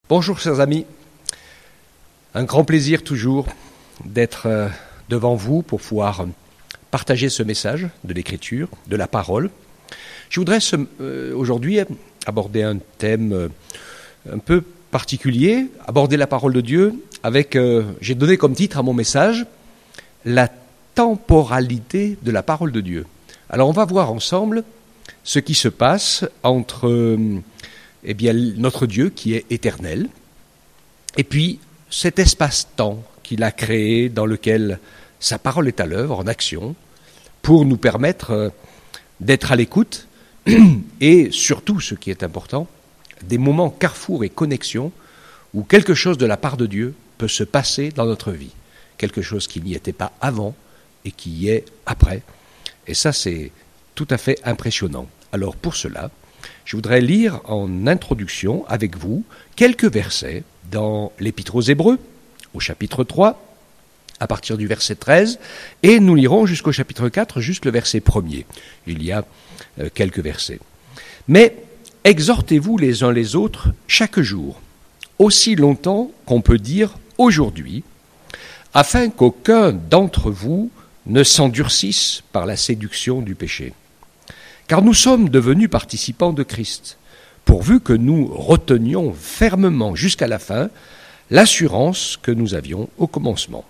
Bonjour chers amis, un grand plaisir toujours d'être devant vous pour pouvoir partager ce message de l'Écriture, de la parole. Je voudrais aujourd'hui aborder un thème un peu particulier, aborder la parole de Dieu avec, j'ai donné comme titre à mon message, la temporalité de la parole de Dieu. Alors on va voir ensemble ce qui se passe entre notre Dieu qui est éternel, et puis cet espace-temps qu'il a créé dans lequel sa parole est à l'œuvre, en action, pour nous permettre d'être à l'écoute, et surtout, ce qui est important, des moments carrefour et connexion où quelque chose de la part de Dieu peut se passer dans notre vie, quelque chose qui n'y était pas avant et qui y est après. Et ça, c'est tout à fait impressionnant. Alors pour cela, je voudrais lire en introduction avec vous quelques versets dans l'Épître aux Hébreux, au chapitre 3, à partir du verset 13, et nous lirons jusqu'au chapitre 4, juste le verset 1er. Il y a quelques versets. Mais exhortez-vous les uns les autres chaque jour, aussi longtemps qu'on peut dire aujourd'hui, afin qu'aucun d'entre vous ne s'endurcisse par la séduction du péché. Car nous sommes devenus participants de Christ, pourvu que nous retenions fermement jusqu'à la fin l'assurance que nous avions au commencement.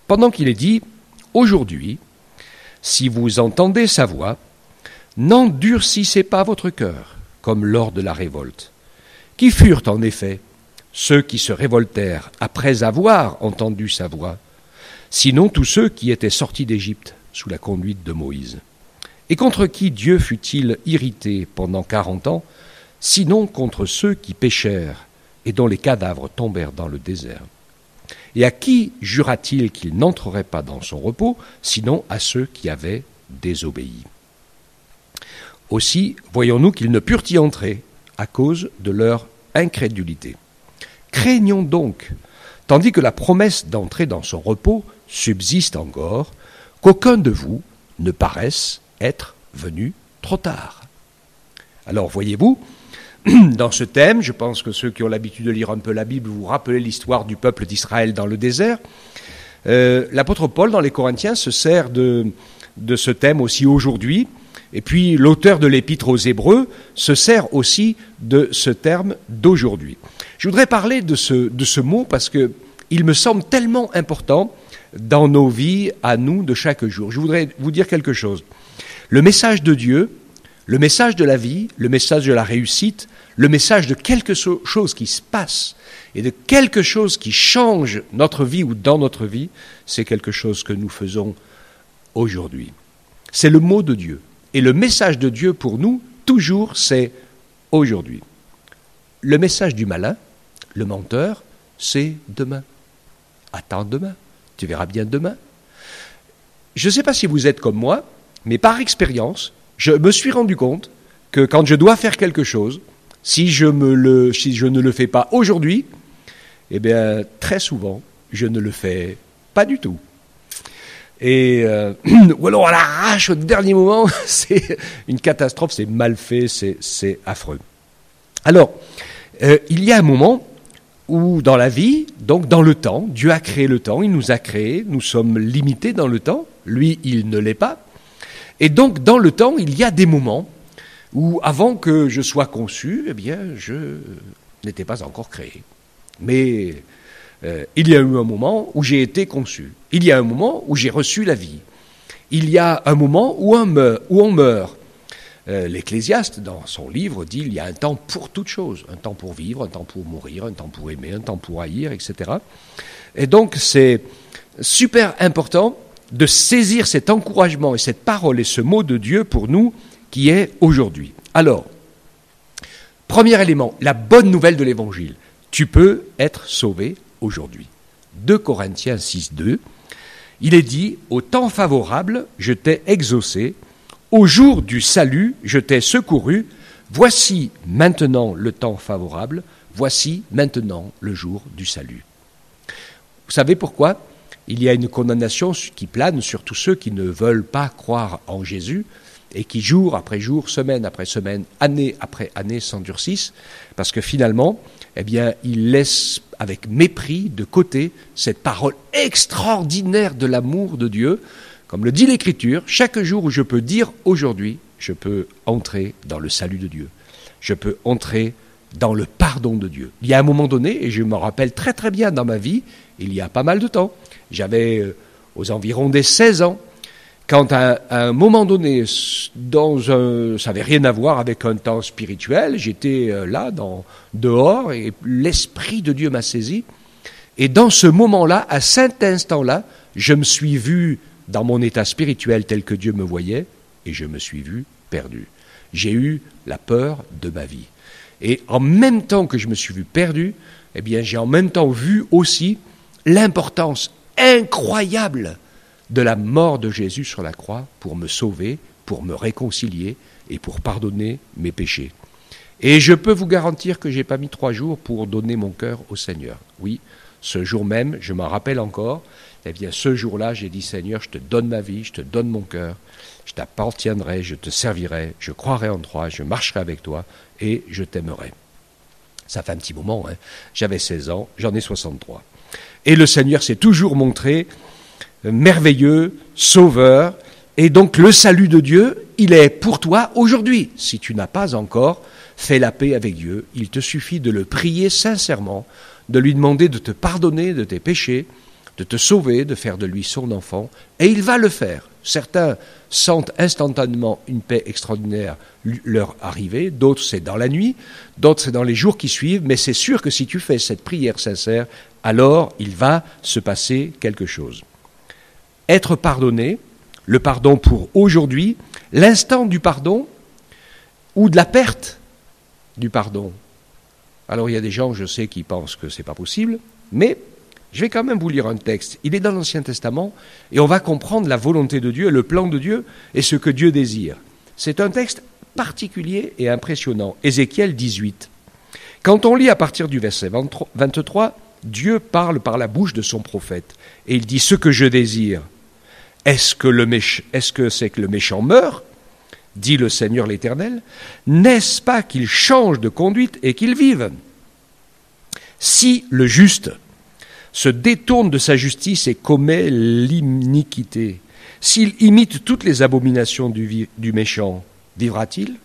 Pendant qu'il est dit « Aujourd'hui, si vous entendez sa voix, n'endurcissez pas votre cœur, comme lors de la révolte. Qui furent en effet ceux qui se révoltèrent après avoir entendu sa voix, sinon tous ceux qui étaient sortis d'Égypte sous la conduite de Moïse. Et contre qui Dieu fut-il irrité pendant 40 ans, sinon contre ceux qui péchèrent et dont les cadavres tombèrent dans le désert? Et à qui jura-t-il qu'il n'entrerait pas dans son repos, sinon à ceux qui avaient désobéi? Aussi, voyons-nous qu'ils ne purent y entrer à cause de leur incrédulité. Craignons donc, tandis que la promesse d'entrer dans son repos subsiste encore, qu'aucun de vous ne paraisse être venu trop tard. Alors, voyez-vous, dans ce thème, je pense que ceux qui ont l'habitude de lire un peu la Bible, vous rappelez l'histoire du peuple d'Israël dans le désert. L'apôtre Paul, dans les Corinthiens, se sert de ce thème aussi aujourd'hui. Et puis, l'auteur de l'Épître aux Hébreux se sert aussi de ce terme d'aujourd'hui. Je voudrais parler de ce mot parce qu'il me semble tellement important dans nos vies, à nous, de chaque jour. Je voudrais vous dire quelque chose. Le message de Dieu, le message de la vie, le message de la réussite, le message de quelque chose qui se passe et de quelque chose qui change notre vie ou dans notre vie, c'est quelque chose que nous faisons aujourd'hui. C'est le mot de Dieu. Et le message de Dieu pour nous, toujours, c'est aujourd'hui. Le message du malin, le menteur, c'est demain. Attends demain, tu verras bien demain. Je ne sais pas si vous êtes comme moi, mais par expérience, je me suis rendu compte que quand je dois faire quelque chose, si je ne le fais pas aujourd'hui, eh bien, très souvent, je ne le fais pas du tout. Et ou alors à l'arrache au dernier moment, c'est une catastrophe, c'est mal fait, c'est affreux. Alors, il y a un moment où dans la vie, donc dans le temps, Dieu a créé le temps, il nous a créés, nous sommes limités dans le temps, lui, il ne l'est pas. Et donc, dans le temps, il y a des moments où, avant que je sois conçu, eh bien, je n'étais pas encore créé. Mais il y a eu un moment où j'ai été conçu. Il y a un moment où j'ai reçu la vie. Il y a un moment où on meurt. L'Ecclésiaste, dans son livre, dit il y a un temps pour toute chose. Un temps pour vivre, un temps pour mourir, un temps pour aimer, un temps pour haïr, etc. Et donc, c'est super important de saisir cet encouragement et cette parole et ce mot de Dieu pour nous qui est aujourd'hui. Alors, premier élément, la bonne nouvelle de l'Évangile. Tu peux être sauvé aujourd'hui. 2 Corinthiens 6,2, il est dit « Au temps favorable, je t'ai exaucé, au jour du salut, je t'ai secouru, voici maintenant le temps favorable, voici maintenant le jour du salut. » Vous savez pourquoi ? Il y a une condamnation qui plane sur tous ceux qui ne veulent pas croire en Jésus et qui, jour après jour, semaine après semaine, année après année, s'endurcissent, parce que finalement, eh bien, il laisse avec mépris de côté cette parole extraordinaire de l'amour de Dieu. Comme le dit l'Écriture, chaque jour où je peux dire aujourd'hui, je peux entrer dans le salut de Dieu. Je peux entrer dans le pardon de Dieu. Il y a un moment donné, et je me rappelle très très bien dans ma vie, il y a pas mal de temps, j'avais aux environs des 16 ans, quand à un moment donné, ça n'avait rien à voir avec un temps spirituel, j'étais là, dehors, et l'Esprit de Dieu m'a saisi. Et dans ce moment-là, à cet instant-là, je me suis vu dans mon état spirituel tel que Dieu me voyait, et je me suis vu perdu. J'ai eu la peur de ma vie. Et en même temps que je me suis vu perdu, eh bien, j'ai en même temps vu aussi l'importance incroyable de la mort de Jésus sur la croix pour me sauver, pour me réconcilier et pour pardonner mes péchés. Et je peux vous garantir que je n'ai pas mis 3 jours pour donner mon cœur au Seigneur. Oui, ce jour même, je m'en rappelle encore, eh bien ce jour-là, j'ai dit Seigneur, je te donne ma vie, je te donne mon cœur, je t'appartiendrai, je te servirai, je croirai en toi, je marcherai avec toi et je t'aimerai. Ça fait un petit moment, hein. J'avais 16 ans, j'en ai 63. Et le Seigneur s'est toujours montré merveilleux, sauveur, et donc le salut de Dieu, il est pour toi aujourd'hui. Si tu n'as pas encore fait la paix avec Dieu, il te suffit de le prier sincèrement, de lui demander de te pardonner de tes péchés, de te sauver, de faire de lui son enfant, et il va le faire. Certains sentent instantanément une paix extraordinaire leur arriver, d'autres c'est dans la nuit, d'autres c'est dans les jours qui suivent, mais c'est sûr que si tu fais cette prière sincère, alors il va se passer quelque chose. Être pardonné, le pardon pour aujourd'hui, l'instant du pardon ou de la perte du pardon. Alors il y a des gens, je sais, qui pensent que c'est pas possible, mais je vais quand même vous lire un texte. Il est dans l'Ancien Testament et on va comprendre la volonté de Dieu, le plan de Dieu et ce que Dieu désire. C'est un texte particulier et impressionnant. Ézéchiel 18. Quand on lit à partir du verset 23, Dieu parle par la bouche de son prophète et il dit « Ce que je désire, est-ce que c'est que le méchant meurt ? Dit le Seigneur l'Éternel. N'est-ce pas qu'il change de conduite et qu'il vive ? Si le juste se détourne de sa justice et commet l'iniquité, s'il imite toutes les abominations du méchant, vivra-t-il ?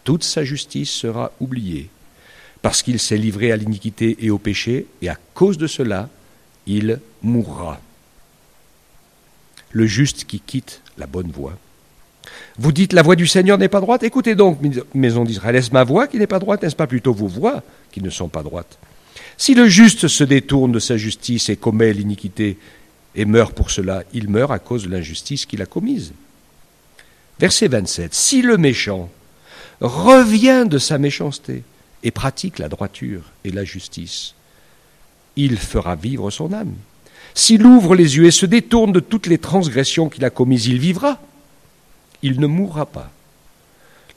Toute sa justice sera oubliée, parce qu'il s'est livré à l'iniquité et au péché, et à cause de cela, il mourra. Le juste qui quitte la bonne voie. Vous dites, la voie du Seigneur n'est pas droite ? Écoutez donc, maison d'Israël, est-ce ma voie qui n'est pas droite ? N'est-ce pas plutôt vos voies qui ne sont pas droites ? Si le juste se détourne de sa justice et commet l'iniquité et meurt pour cela, il meurt à cause de l'injustice qu'il a commise. Verset 27. Si le méchant revient de sa méchanceté et pratique la droiture et la justice, il fera vivre son âme. S'il ouvre les yeux et se détourne de toutes les transgressions qu'il a commises, il vivra. Il ne mourra pas.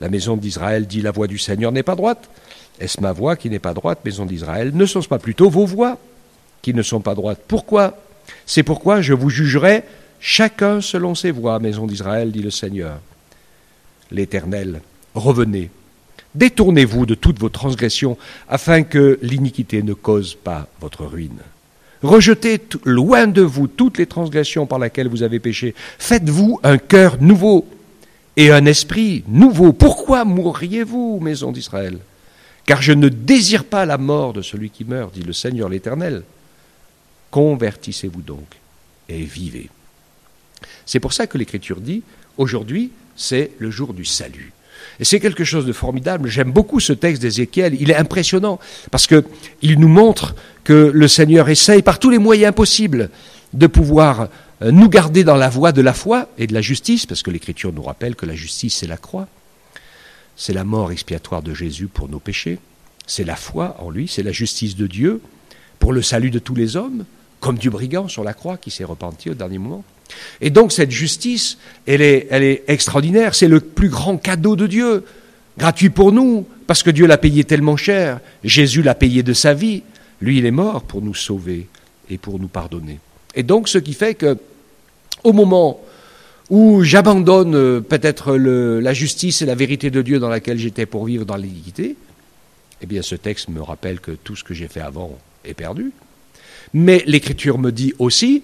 La maison d'Israël dit, la voie du Seigneur n'est pas droite. Est-ce ma voie qui n'est pas droite, maison d'Israël ? Ne sont-ce pas plutôt vos voies qui ne sont pas droites ? Pourquoi ? C'est pourquoi je vous jugerai chacun selon ses voies, maison d'Israël, dit le Seigneur. L'Éternel, revenez, détournez-vous de toutes vos transgressions, afin que l'iniquité ne cause pas votre ruine. Rejetez loin de vous toutes les transgressions par lesquelles vous avez péché. Faites-vous un cœur nouveau et un esprit nouveau. Pourquoi mourriez-vous, maison d'Israël ? Car je ne désire pas la mort de celui qui meurt, dit le Seigneur l'Éternel. Convertissez-vous donc et vivez. C'est pour ça que l'Écriture dit, aujourd'hui, c'est le jour du salut. Et c'est quelque chose de formidable. J'aime beaucoup ce texte d'Ézéchiel. Il est impressionnant parce qu'il nous montre que le Seigneur essaye par tous les moyens possibles de pouvoir nous garder dans la voie de la foi et de la justice, parce que l'Écriture nous rappelle que la justice, c'est la croix. C'est la mort expiatoire de Jésus pour nos péchés. C'est la foi en lui, c'est la justice de Dieu pour le salut de tous les hommes, comme du brigand sur la croix qui s'est repenti au dernier moment. Et donc cette justice, elle est extraordinaire, c'est le plus grand cadeau de Dieu, gratuit pour nous, parce que Dieu l'a payé tellement cher. Jésus l'a payé de sa vie, lui il est mort pour nous sauver et pour nous pardonner. Et donc ce qui fait que, au moment où j'abandonne peut-être la justice et la vérité de Dieu dans laquelle j'étais pour vivre dans l'iniquité, eh bien ce texte me rappelle que tout ce que j'ai fait avant est perdu. Mais l'Écriture me dit aussi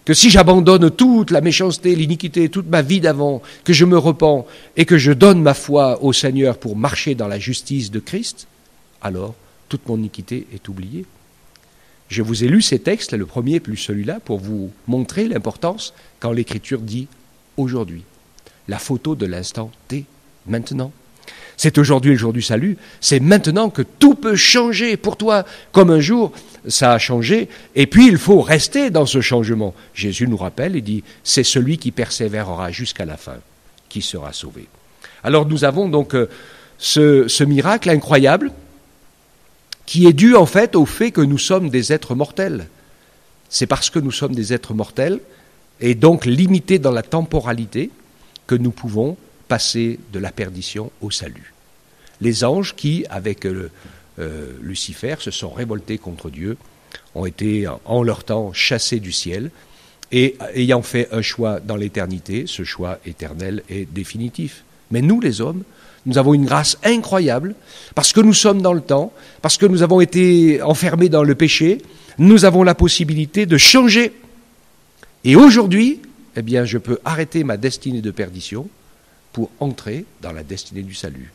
que si j'abandonne toute la méchanceté, l'iniquité, toute ma vie d'avant, que je me repens et que je donne ma foi au Seigneur pour marcher dans la justice de Christ, alors toute mon iniquité est oubliée. Je vous ai lu ces textes, le premier plus celui-là, pour vous montrer l'importance quand l'Écriture dit aujourd'hui. La photo de l'instant T, maintenant. C'est aujourd'hui le jour du salut, c'est maintenant que tout peut changer pour toi, comme un jour ça a changé, et puis il faut rester dans ce changement. Jésus nous rappelle et dit, c'est celui qui persévérera jusqu'à la fin qui sera sauvé. Alors nous avons donc ce miracle incroyable qui est dû en fait au fait que nous sommes des êtres mortels. C'est parce que nous sommes des êtres mortels, et donc limités dans la temporalité, que nous pouvons passer de la perdition au salut. Les anges qui, avec Lucifer, se sont révoltés contre Dieu, ont été en leur temps chassés du ciel, et ayant fait un choix dans l'éternité, ce choix éternel est définitif. Mais nous, les hommes, nous avons une grâce incroyable, parce que nous sommes dans le temps, parce que nous avons été enfermés dans le péché, nous avons la possibilité de changer. Et aujourd'hui, eh bien, je peux arrêter ma destinée de perdition pour entrer dans la destinée du salut.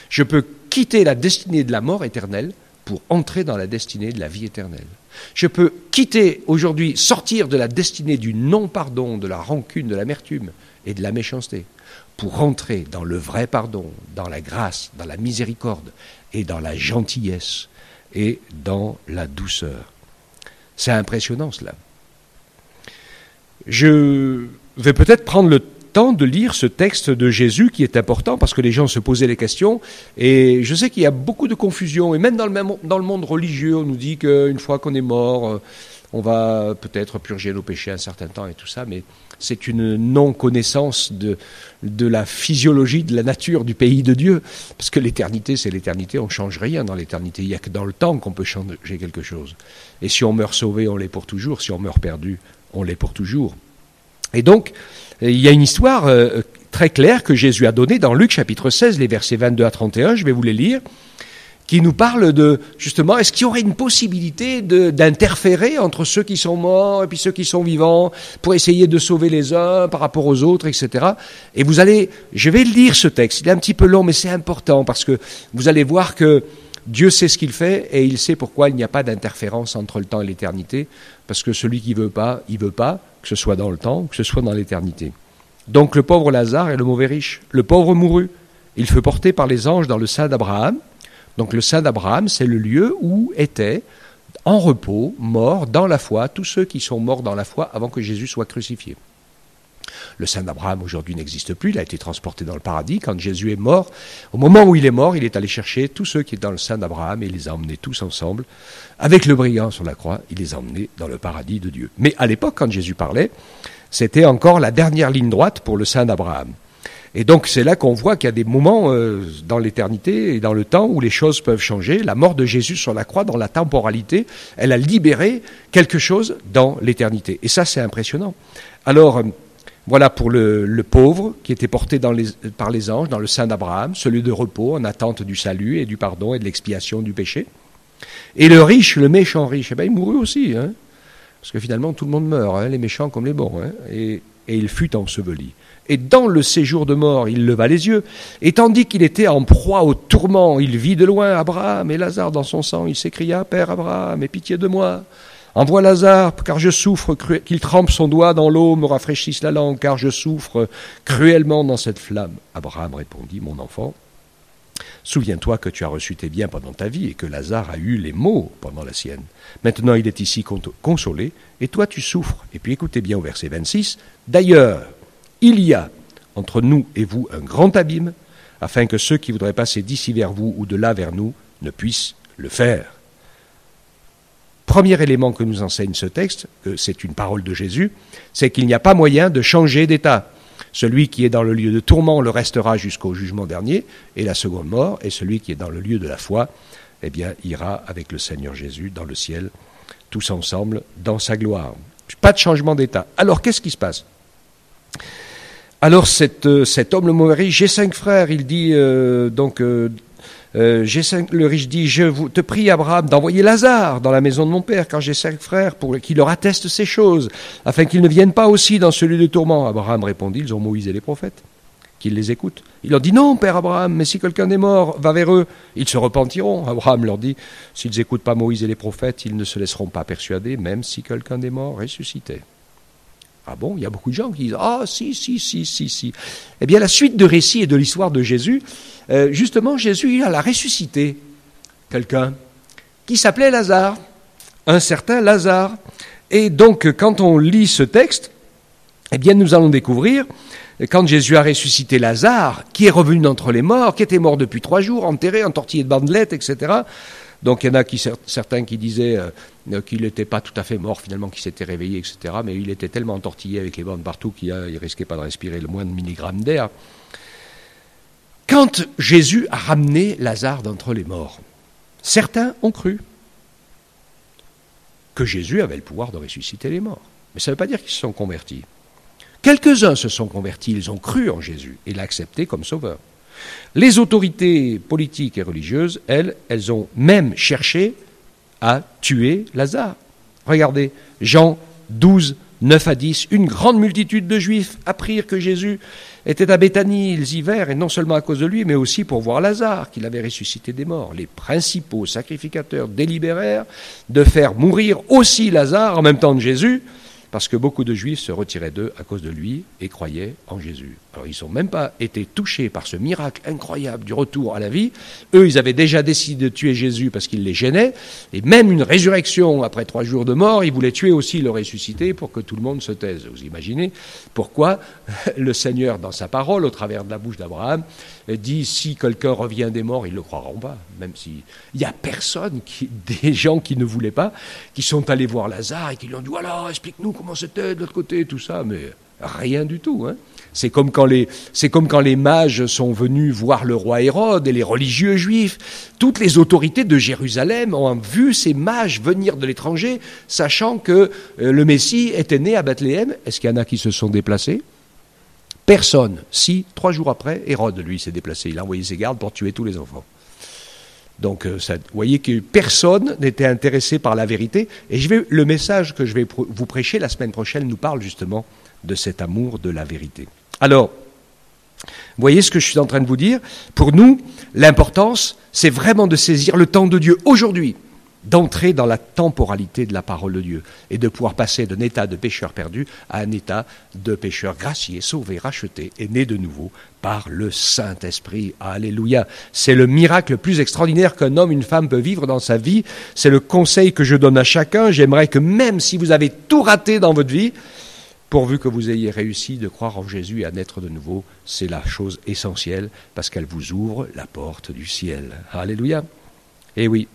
Je peux quitter la destinée de la mort éternelle pour entrer dans la destinée de la vie éternelle. Je peux quitter aujourd'hui, sortir de la destinée du non-pardon, de la rancune, de l'amertume et de la méchanceté, pour rentrer dans le vrai pardon, dans la grâce, dans la miséricorde et dans la gentillesse et dans la douceur. C'est impressionnant cela. Je vais peut-être prendre le temps de lire ce texte de Jésus qui est important parce que les gens se posaient les questions et je sais qu'il y a beaucoup de confusion et même dans le monde religieux on nous dit qu'une fois qu'on est mort on va peut-être purger nos péchés un certain temps et tout ça, mais c'est une non-connaissance de la physiologie, de la nature du pays de Dieu, parce que l'éternité c'est l'éternité, on ne change rien dans l'éternité, il n'y a que dans le temps qu'on peut changer quelque chose, et si on meurt sauvé on l'est pour toujours, si on meurt perdu on l'est pour toujours. Et donc, il y a une histoire très claire que Jésus a donnée dans Luc chapitre 16, les versets 22 à 31, je vais vous les lire, qui nous parle de, justement, est-ce qu'il y aurait une possibilité d'interférer entre ceux qui sont morts et puis ceux qui sont vivants pour essayer de sauver les uns par rapport aux autres, etc. Et je vais lire ce texte, il est un petit peu long, mais c'est important parce que vous allez voir que Dieu sait ce qu'il fait et il sait pourquoi il n'y a pas d'interférence entre le temps et l'éternité, parce que celui qui veut pas, il veut pas, que ce soit dans le temps ou que ce soit dans l'éternité. Donc le pauvre Lazare et le mauvais riche. Le pauvre mourut. Il fut porté par les anges dans le sein d'Abraham. Donc le sein d'Abraham, c'est le lieu où étaient en repos, morts dans la foi, tous ceux qui sont morts dans la foi avant que Jésus soit crucifié. Le sein d'Abraham aujourd'hui n'existe plus, il a été transporté dans le paradis. Quand Jésus est mort, au moment où il est mort, il est allé chercher tous ceux qui étaient dans le sein d'Abraham et il les a emmenés tous ensemble. Avec le brigand sur la croix, il les a emmenés dans le paradis de Dieu. Mais à l'époque, quand Jésus parlait, c'était encore la dernière ligne droite pour le sein d'Abraham. Et donc c'est là qu'on voit qu'il y a des moments dans l'éternité et dans le temps où les choses peuvent changer. La mort de Jésus sur la croix, dans la temporalité, elle a libéré quelque chose dans l'éternité. Et ça, c'est impressionnant. Alors, voilà pour le pauvre qui était porté par les anges dans le sein d'Abraham, celui de repos en attente du salut et du pardon et de l'expiation du péché. Et le riche, le méchant riche, il mourut aussi, hein, parce que finalement tout le monde meurt, hein, les méchants comme les bons, hein, et il fut enseveli. Et dans le séjour de mort, il leva les yeux, et tandis qu'il était en proie au tourment, il vit de loin Abraham et Lazare dans son sang, il s'écria, « Père Abraham, aie pitié de moi !» Envoie Lazare, car je souffre, qu'il trempe son doigt dans l'eau, me rafraîchisse la langue, car je souffre cruellement dans cette flamme. Abraham répondit, mon enfant, souviens-toi que tu as reçu tes biens pendant ta vie et que Lazare a eu les maux pendant la sienne. Maintenant il est ici consolé, et toi tu souffres. Et puis écoutez bien au verset 26, d'ailleurs, il y a entre nous et vous un grand abîme, afin que ceux qui voudraient passer d'ici vers vous ou de là vers nous ne puissent le faire. Premier élément que nous enseigne ce texte, que c'est une parole de Jésus, c'est qu'il n'y a pas moyen de changer d'état. Celui qui est dans le lieu de tourment le restera jusqu'au jugement dernier, et la seconde mort, et celui qui est dans le lieu de la foi, eh bien, ira avec le Seigneur Jésus dans le ciel, tous ensemble, dans sa gloire. Pas de changement d'état. Alors, qu'est-ce qui se passe ? Alors, cet homme, le mauvais riche, j'ai 5 frères, il dit, Le riche dit, je te prie, Abraham, d'envoyer Lazare dans la maison de mon père, car j'ai 5 frères, pour qu'il leur atteste ces choses, afin qu'ils ne viennent pas aussi dans celui de tourment. Abraham répondit, ils ont Moïse et les prophètes, qu'ils les écoutent. Il leur dit, non, père Abraham, mais si quelqu'un des morts va vers eux, ils se repentiront. Abraham leur dit, s'ils n'écoutent pas Moïse et les prophètes, ils ne se laisseront pas persuader, même si quelqu'un des morts ressuscitait. Ah bon, il y a beaucoup de gens qui disent, ah si. Eh bien, la suite de récit et de l'histoire de Jésus, justement, Jésus, il a ressuscité quelqu'un qui s'appelait Lazare, un certain Lazare. Et donc, quand on lit ce texte, eh bien, nous allons découvrir, quand Jésus a ressuscité Lazare, qui est revenu d'entre les morts, qui était mort depuis 3 jours, enterré, entortillé de bandelettes, etc. Donc, il y en a certains qui disaient qu'il n'était pas tout à fait mort, finalement, qu'il s'était réveillé, etc. Mais il était tellement entortillé avec les bandes partout qu'il ne risquait pas de respirer le moindre milligramme d'air. Quand Jésus a ramené Lazare d'entre les morts, certains ont cru que Jésus avait le pouvoir de ressusciter les morts. Mais ça ne veut pas dire qu'ils se sont convertis. Quelques-uns se sont convertis, ils ont cru en Jésus et l'accepté comme sauveur. Les autorités politiques et religieuses, elles ont même cherché à tuer Lazare. Regardez, Jean 12, 9 à 10, une grande multitude de Juifs apprirent que Jésus était à Béthanie, ils y vinrent, et non seulement à cause de lui, mais aussi pour voir Lazare, qu'il avait ressuscité des morts. Les principaux sacrificateurs délibérèrent de faire mourir aussi Lazare en même temps de Jésus, parce que beaucoup de Juifs se retiraient d'eux à cause de lui et croyaient en Jésus. Alors ils n'ont même pas été touchés par ce miracle incroyable du retour à la vie. Eux, ils avaient déjà décidé de tuer Jésus parce qu'il les gênait, et même une résurrection après 3 jours de mort, ils voulaient tuer aussi le ressuscité pour que tout le monde se taise. Vous imaginez pourquoi le Seigneur, dans sa parole, au travers de la bouche d'Abraham, dit, si quelqu'un revient des morts, ils ne le croiront pas, même si il n'y a personne, des gens qui ne voulaient pas, qui sont allés voir Lazare et qui lui ont dit, voilà, explique-nous comment c'était de l'autre côté, tout ça, mais rien du tout. Hein. C'est comme quand les mages sont venus voir le roi Hérode et les religieux juifs. Toutes les autorités de Jérusalem ont vu ces mages venir de l'étranger, sachant que le Messie était né à Bethléem. Est-ce qu'il y en a qui se sont déplacés ? Personne. Si, 3 jours après, Hérode, lui, s'est déplacé. Il a envoyé ses gardes pour tuer tous les enfants. Donc, vous voyez que personne n'était intéressé par la vérité. Et le message que je vais vous prêcher la semaine prochaine nous parle justement de cet amour de la vérité. Alors, vous voyez ce que je suis en train de vous dire ? Pour nous, l'importance, c'est vraiment de saisir le temps de Dieu aujourd'hui, d'entrer dans la temporalité de la parole de Dieu et de pouvoir passer d'un état de pécheur perdu à un état de pécheur gracié, sauvé, racheté et né de nouveau par le Saint-Esprit. Alléluia. C'est le miracle le plus extraordinaire qu'un homme, une femme peut vivre dans sa vie. C'est le conseil que je donne à chacun. J'aimerais que même si vous avez tout raté dans votre vie, pourvu que vous ayez réussi de croire en Jésus et à naître de nouveau, c'est la chose essentielle parce qu'elle vous ouvre la porte du ciel. Alléluia. Eh oui.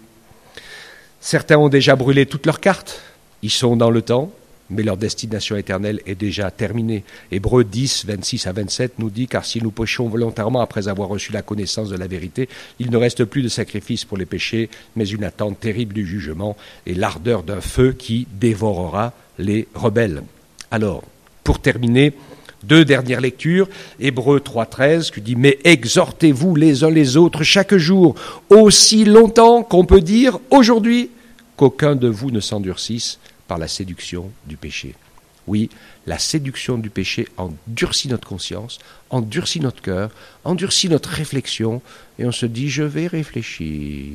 Certains ont déjà brûlé toutes leurs cartes, ils sont dans le temps, mais leur destination éternelle est déjà terminée. Hébreux 10, 26 à 27 nous dit « Car si nous péchons volontairement après avoir reçu la connaissance de la vérité, il ne reste plus de sacrifice pour les péchés, mais une attente terrible du jugement et l'ardeur d'un feu qui dévorera les rebelles. » Alors, pour terminer, 2 dernières lectures, Hébreux 3.13, qui dit « Mais exhortez-vous les uns les autres chaque jour, aussi longtemps qu'on peut dire aujourd'hui, qu'aucun de vous ne s'endurcisse par la séduction du péché. » Oui, la séduction du péché endurcit notre conscience, endurcit notre cœur, endurcit notre réflexion, et on se dit « Je vais réfléchir,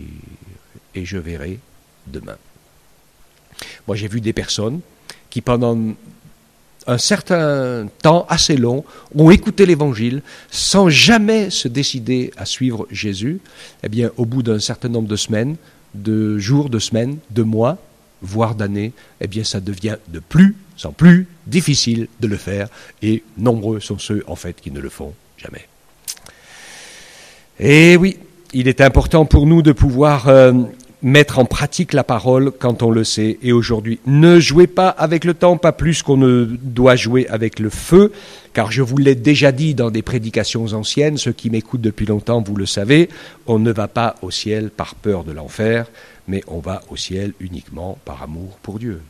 et je verrai demain. » Moi, j'ai vu des personnes qui, pendant un certain temps assez long, ont écouté l'Évangile sans jamais se décider à suivre Jésus. Eh bien, au bout d'un certain nombre de semaines, de jours, de semaines, de mois, voire d'années, eh bien, ça devient de plus en plus difficile de le faire, et nombreux sont ceux, en fait, qui ne le font jamais. Et oui, il est important pour nous de pouvoir mettre en pratique la parole quand on le sait. Et aujourd'hui, ne jouez pas avec le temps, pas plus qu'on ne doit jouer avec le feu, car je vous l'ai déjà dit dans des prédications anciennes, ceux qui m'écoutent depuis longtemps, vous le savez, on ne va pas au ciel par peur de l'enfer, mais on va au ciel uniquement par amour pour Dieu.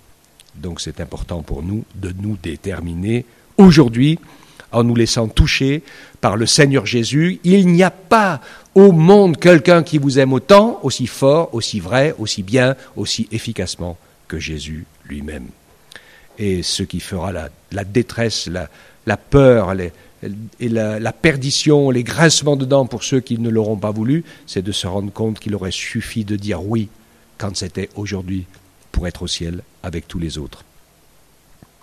Donc c'est important pour nous de nous déterminer aujourd'hui en nous laissant toucher par le Seigneur Jésus. Il n'y a pas au monde quelqu'un qui vous aime autant, aussi fort, aussi vrai, aussi bien, aussi efficacement que Jésus lui-même. Et ce qui fera la détresse, la peur, la perdition, les grincements de dents pour ceux qui ne l'auront pas voulu, c'est de se rendre compte qu'il aurait suffi de dire oui quand c'était aujourd'hui pour être au ciel avec tous les autres.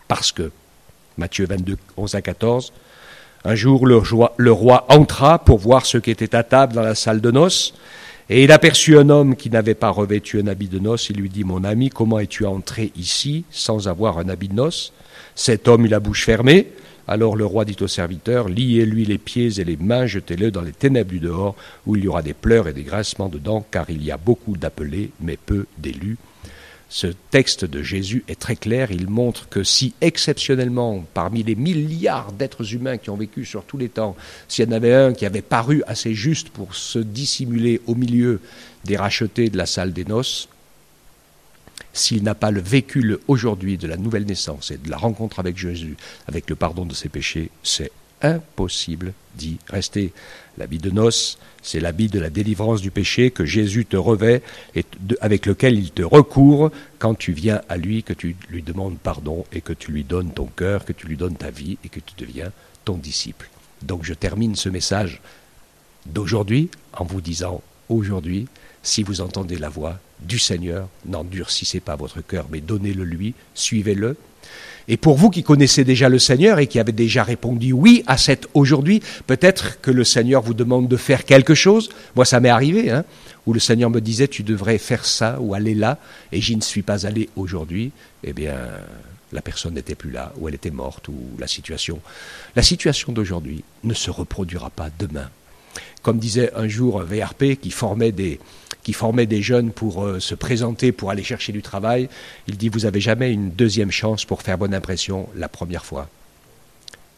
Parce que, Matthieu 22, 11 à 14, un jour le roi entra pour voir ce qui était à table dans la salle de noces, et il aperçut un homme qui n'avait pas revêtu un habit de noces. Il lui dit, mon ami, comment es-tu entré ici sans avoir un habit de noces? Cet homme eut la bouche fermée. Alors le roi dit au serviteur, liez-lui les pieds et les mains, jetez-le dans les ténèbres du dehors, où il y aura des pleurs et des grincements de dents, car il y a beaucoup d'appelés, mais peu d'élus. Ce texte de Jésus est très clair, il montre que si exceptionnellement, parmi les milliards d'êtres humains qui ont vécu sur tous les temps, s'il y en avait un qui avait paru assez juste pour se dissimuler au milieu des rachetés de la salle des noces, s'il n'a pas le vécu aujourd'hui de la nouvelle naissance et de la rencontre avec Jésus, avec le pardon de ses péchés, c'est impossible d'y rester. L'habit de noces, c'est l'habit de la délivrance du péché que Jésus te revêt et avec lequel il te recouvre quand tu viens à lui, que tu lui demandes pardon et que tu lui donnes ton cœur, que tu lui donnes ta vie et que tu deviens ton disciple. Donc je termine ce message d'aujourd'hui en vous disant, aujourd'hui, si vous entendez la voix du Seigneur, n'endurcissez pas votre cœur, mais donnez-le lui, suivez-le. Et pour vous qui connaissez déjà le Seigneur et qui avez déjà répondu oui à cet aujourd'hui, peut-être que le Seigneur vous demande de faire quelque chose. Moi, ça m'est arrivé, où le Seigneur me disait, tu devrais faire ça ou aller là, et j'y ne suis pas allé aujourd'hui. Eh bien, la personne n'était plus là, ou elle était morte, ou la situation d'aujourd'hui ne se reproduira pas demain. Comme disait un jour VRP qui formait des jeunes pour se présenter, pour aller chercher du travail, il dit, vous n'avez jamais une deuxième chance pour faire bonne impression la première fois.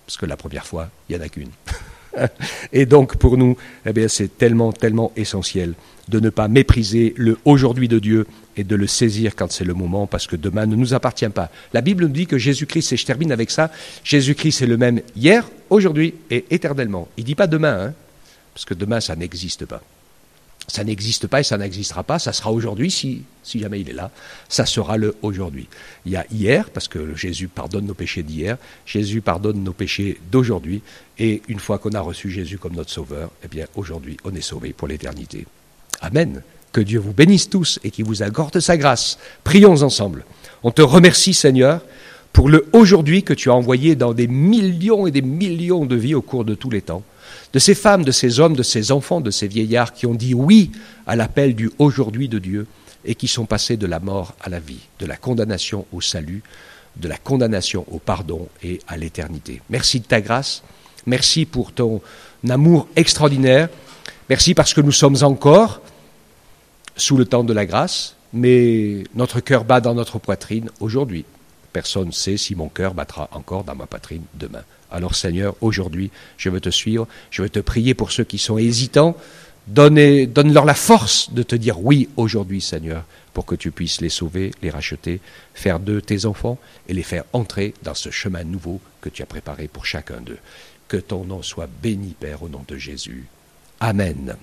Parce que la première fois, il n'y en a qu'une. Et donc pour nous, eh bien, c'est tellement, tellement essentiel de ne pas mépriser le aujourd'hui de Dieu et de le saisir quand c'est le moment, parce que demain ne nous appartient pas. La Bible nous dit que Jésus-Christ, et je termine avec ça, Jésus-Christ est le même hier, aujourd'hui et éternellement. Il ne dit pas demain, parce que demain ça n'existe pas. Ça n'existe pas et ça n'existera pas, ça sera aujourd'hui si jamais il est là, ça sera le aujourd'hui. Il y a hier, parce que Jésus pardonne nos péchés d'hier, Jésus pardonne nos péchés d'aujourd'hui, et une fois qu'on a reçu Jésus comme notre sauveur, eh bien aujourd'hui on est sauvé pour l'éternité. Amen. Que Dieu vous bénisse tous et qu'il vous accorde sa grâce. Prions ensemble. On te remercie Seigneur pour le aujourd'hui que tu as envoyé dans des millions et des millions de vies au cours de tous les temps. De ces femmes, de ces hommes, de ces enfants, de ces vieillards qui ont dit oui à l'appel du aujourd'hui de Dieu et qui sont passés de la mort à la vie, de la condamnation au salut, de la condamnation au pardon et à l'éternité. Merci de ta grâce, merci pour ton amour extraordinaire, merci parce que nous sommes encore sous le temps de la grâce, mais notre cœur bat dans notre poitrine aujourd'hui. Personne ne sait si mon cœur battra encore dans ma poitrine demain. Alors Seigneur, aujourd'hui, je veux te suivre, je veux te prier pour ceux qui sont hésitants. Donne-leur la force de te dire oui aujourd'hui, Seigneur, pour que tu puisses les sauver, les racheter, faire d'eux tes enfants et les faire entrer dans ce chemin nouveau que tu as préparé pour chacun d'eux. Que ton nom soit béni, Père, au nom de Jésus. Amen.